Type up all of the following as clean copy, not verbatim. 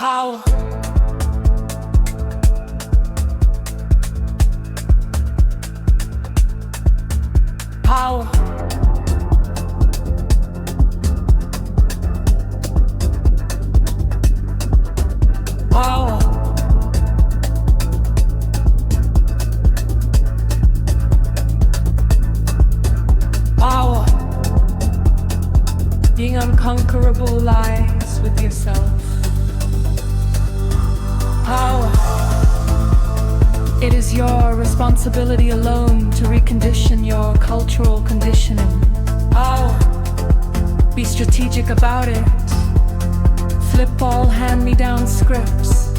Power. Power. Power. Power. Being unconquerable lies with yourself. Power. It is your responsibility alone to recondition your cultural conditioning. Power. Be strategic about it. Flip all hand-me-down scripts.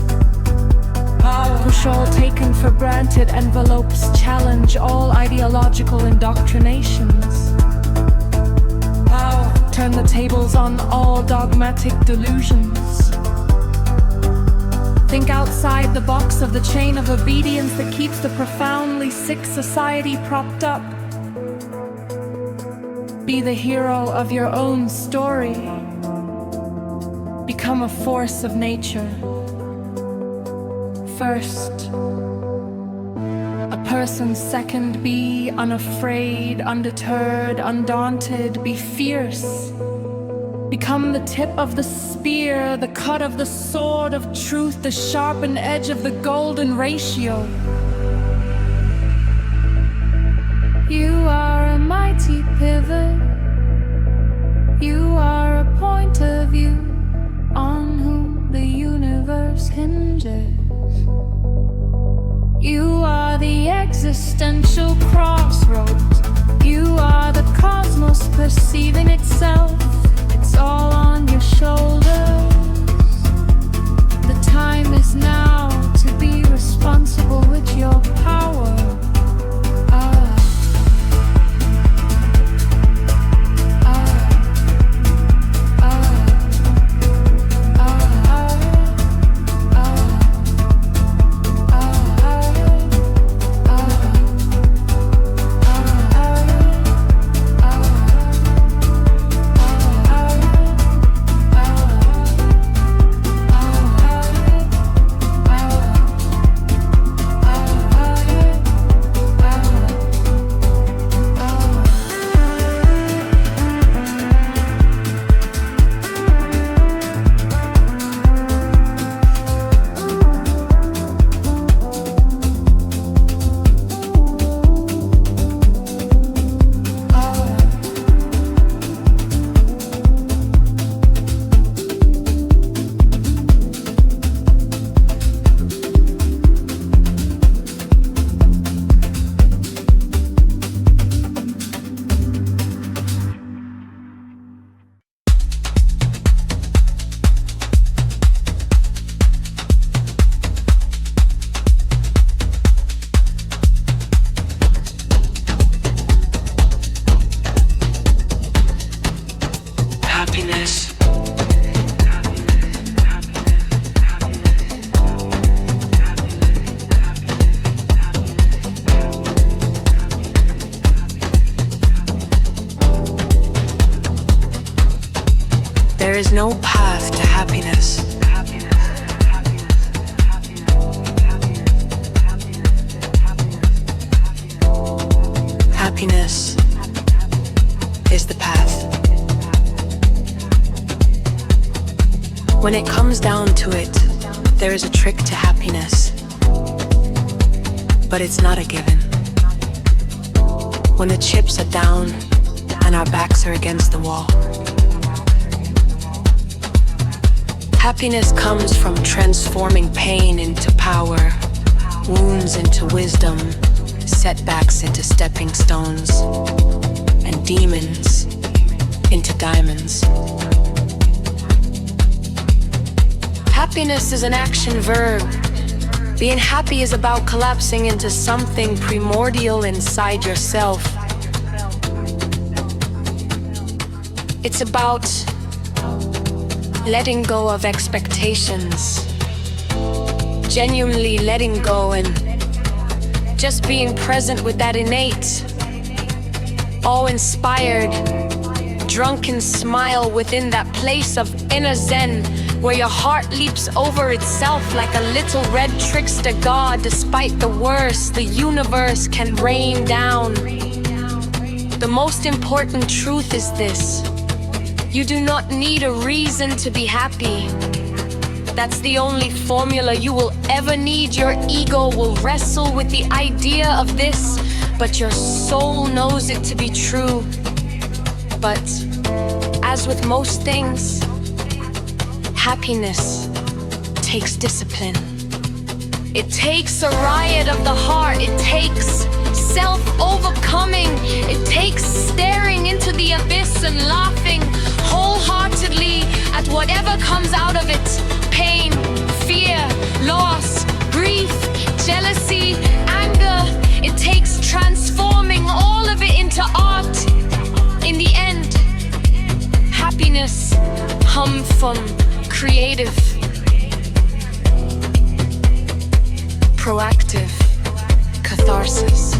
Power. Push all taken for granted envelopes. Challenge all ideological indoctrinations. Power. Turn the tables on all dogmatic delusions. Think outside the box of the chain of obedience that keeps the profoundly sick society propped up. Be the hero of your own story. Become a force of nature. First, a person. Second, be unafraid, undeterred, undaunted. Be fierce. Become the tip of the spear, the cut of the sword of truth, the sharpened edge of the golden ratio. You are a mighty pivot. You are a point of view on whom the universe hinges. You are the existential crossroads. You are the cosmos perceiving itself. It's all on your shoulders. The time is now to be responsible with your power. There is no path to happiness. Happiness is the path. When it comes down to it, there is a trick to happiness, but it's not a given. When the chips are down and our backs are against the wall, happiness comes from transforming pain into power, wounds into wisdom, setbacks into stepping stones, and demons into diamonds. Happiness is an action verb. Being happy is about collapsing into something primordial inside yourself. It's about letting go of expectations, genuinely letting go and just being present with that innate, awe-inspired, drunken smile within that place of inner zen where your heart leaps over itself like a little red trickster god. Despite the worst, the universe can rain down. The most important truth is this: you do not need a reason to be happy. That's the only formula you will ever need. Your ego will wrestle with the idea of this, but your soul knows it to be true. But as with most things, happiness takes discipline. It takes a riot of the heart. It takes self-overcoming. It takes staring into the abyss and laughing wholeheartedly at whatever comes out of it. Pain, fear, loss, grief, jealousy, anger. It takes transforming all of it into art. In the end, happiness comes from creative, proactive catharsis.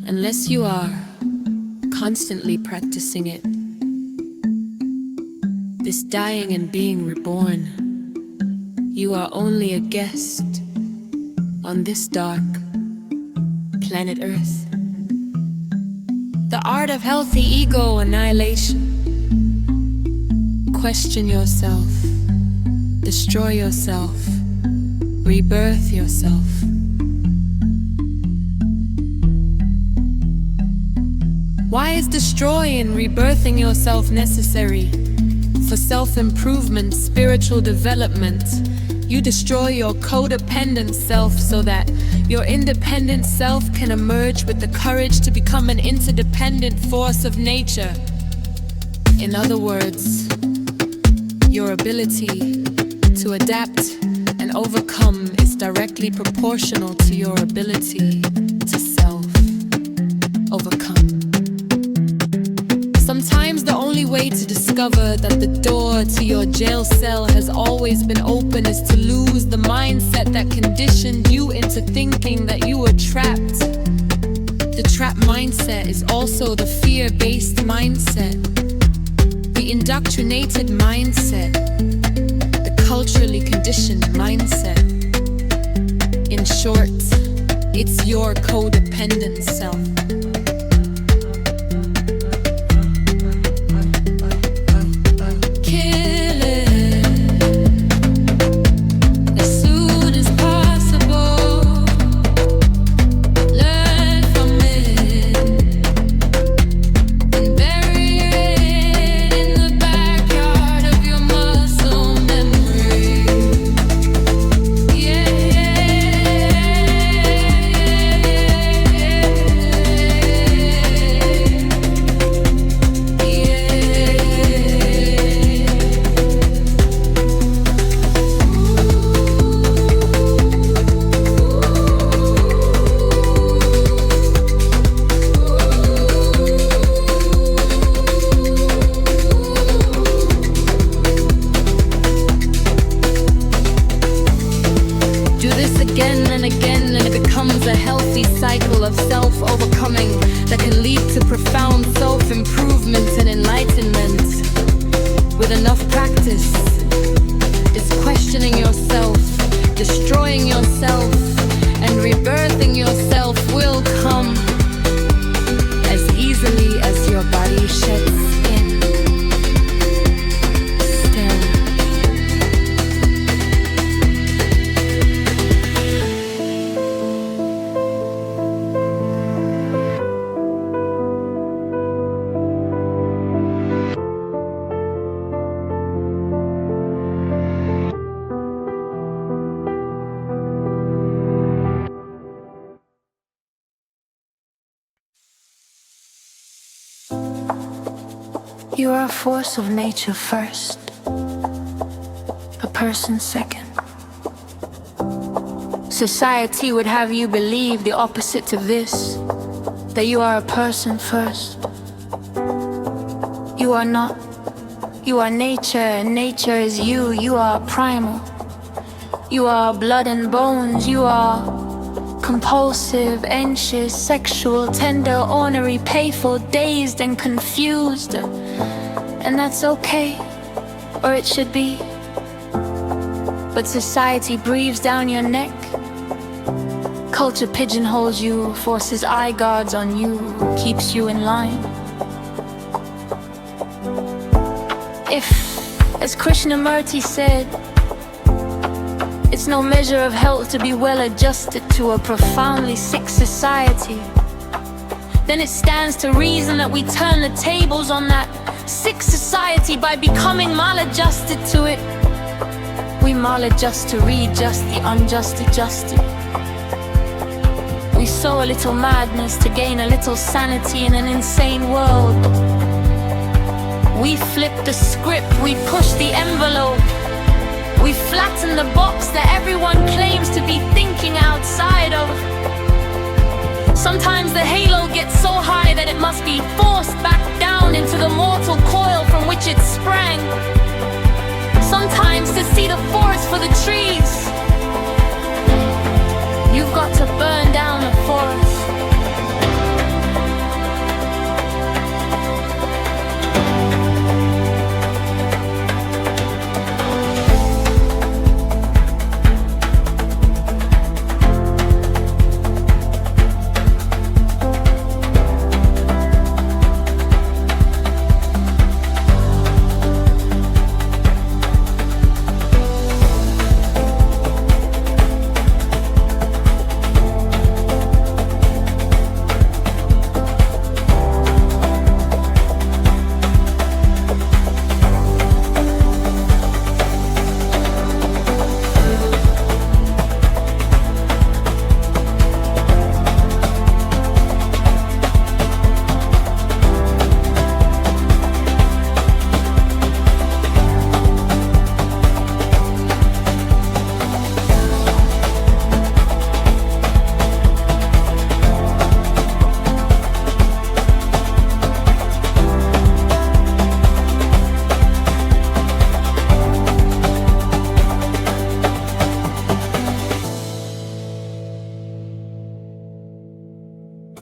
Unless you are constantly practicing it, this dying and being reborn, you are only a guest on this dark planet Earth. The art of healthy ego annihilation. Question yourself, destroy yourself, rebirth yourself. Why is destroying and rebirthing yourself necessary? For self-improvement, spiritual development. You destroy your codependent self so that your independent self can emerge with the courage to become an interdependent force of nature. In other words, your ability to adapt and overcome is directly proportional to your ability to self-overcome. Sometimes the only way to discover that the door to your jail cell has always been open is to lose the mindset that conditioned you into thinking that you were trapped. The trapped mindset is also the fear-based mindset, the indoctrinated mindset, the culturally conditioned mindset. In short, it's your codependent self. Yourself will come as easily as your body we shed skin. Still. You are a force of nature first, a person second. Society would have you believe the opposite of this, that you are a person first. You are not. You are nature, and nature is you. You are primal. You are blood and bones. You are compulsive, anxious, sexual, tender, ornery, playful, dazed and confused. And that's okay, or it should be. But society breathes down your neck. Culture pigeonholes you, forces eye guards on you, keeps you in line. If, as Krishnamurti said, it's no measure of health to be well adjusted to a profoundly sick society, then it stands to reason that we turn the tables on that sick society by becoming maladjusted to it. We maladjust to readjust the unjust adjusted. We sow a little madness to gain a little sanity in an insane world. We flip the script, we push the envelope. We flatten the box that everyone claims to be thinking outside of. Sometimes the halo gets so high that it must be forced back down into the mortal coil from which it sprang. Sometimes to see the forest for the trees,